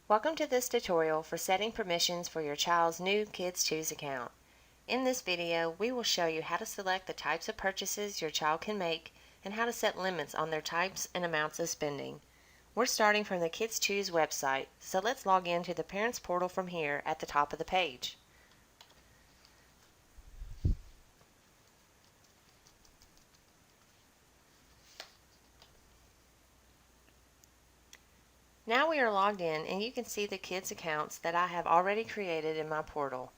Welcome to this tutorial for setting permissions for your child's new Kids Choose account. In this video, we will show you how to select the types of purchases your child can make and how to set limits on their types and amounts of spending. We're starting from the Kids Choose website, so let's log into the Parents Portal from here at the top of the page. Now we are logged in and you can see the kids' accounts that I have already created in my portal.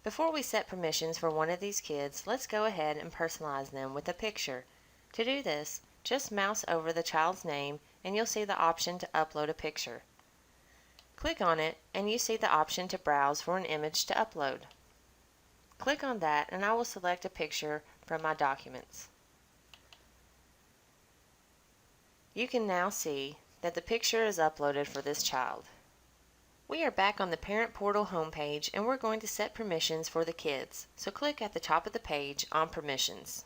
Before we set permissions for one of these kids, let's go ahead and personalize them with a picture. To do this, just mouse over the child's name and you'll see the option to upload a picture. Click on it and you see the option to browse for an image to upload. Click on that and I will select a picture from my documents. You can now see that the picture is uploaded for this child. We are back on the Parent Portal homepage and we're going to set permissions for the kids, so click at the top of the page on Permissions.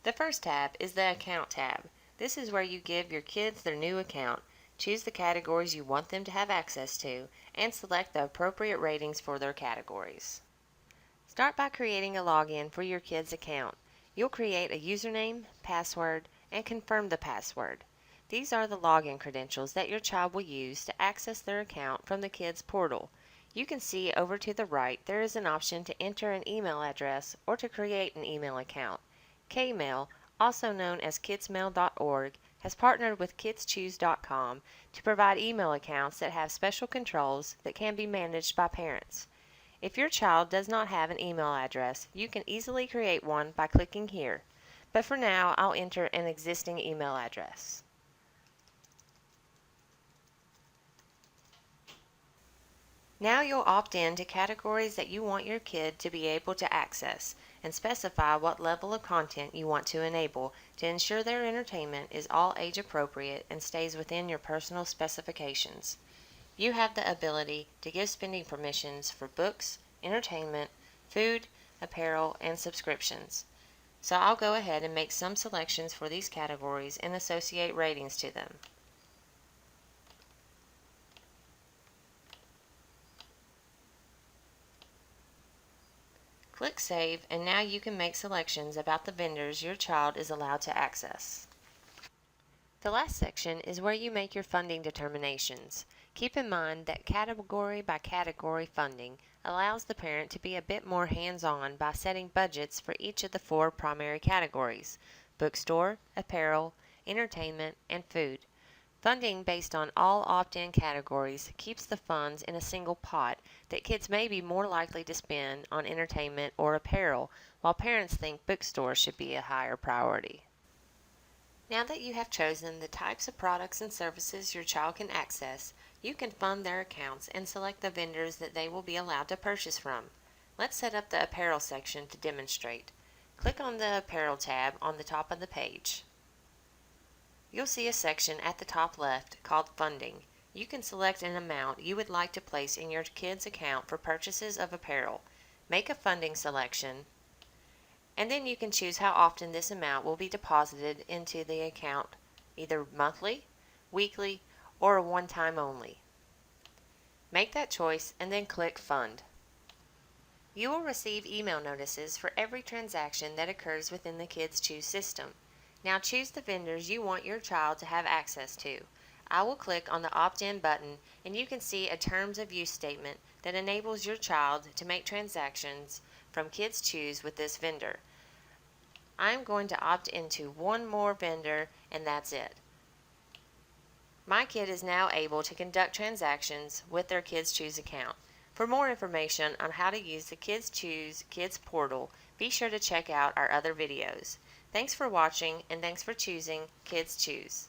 The first tab is the Account tab. This is where you give your kids their new account, choose the categories you want them to have access to, and select the appropriate ratings for their categories. Start by creating a login for your kids' account. You'll create a username, password, and confirm the password. These are the login credentials that your child will use to access their account from the Kids Portal. You can see over to the right there is an option to enter an email address or to create an email account. Kmail, also known as kidsmail.org, has partnered with kidschoose.com to provide email accounts that have special controls that can be managed by parents. If your child does not have an email address, you can easily create one by clicking here. But for now, I'll enter an existing email address. Now you'll opt in to categories that you want your kid to be able to access and specify what level of content you want to enable to ensure their entertainment is all age appropriate and stays within your personal specifications. You have the ability to give spending permissions for books, entertainment, food, apparel, and subscriptions. So I'll go ahead and make some selections for these categories and associate ratings to them. Click Save, and now you can make selections about the vendors your child is allowed to access. The last section is where you make your funding determinations. Keep in mind that category by category funding allows the parent to be a bit more hands-on by setting budgets for each of the 4 primary categories: bookstore, apparel, entertainment, and food. Funding based on all opt-in categories keeps the funds in a single pot that kids may be more likely to spend on entertainment or apparel, while parents think bookstores should be a higher priority. Now that you have chosen the types of products and services your child can access, you can fund their accounts and select the vendors that they will be allowed to purchase from. Let's set up the apparel section to demonstrate. Click on the Apparel tab on the top of the page. You'll see a section at the top left called Funding. You can select an amount you would like to place in your kid's account for purchases of apparel. Make a funding selection, and then you can choose how often this amount will be deposited into the account, either monthly, weekly, or a one-time only. Make that choice and then click Fund. You will receive email notices for every transaction that occurs within the Kids Choose system. Now choose the vendors you want your child to have access to. I will click on the Opt-in button and you can see a Terms of Use statement that enables your child to make transactions from Kids Choose with this vendor. I'm going to opt into one more vendor and that's it. My kid is now able to conduct transactions with their Kids Choose account. For more information on how to use the Kids Choose Kids Portal, be sure to check out our other videos. Thanks for watching and thanks for choosing Kids Choose.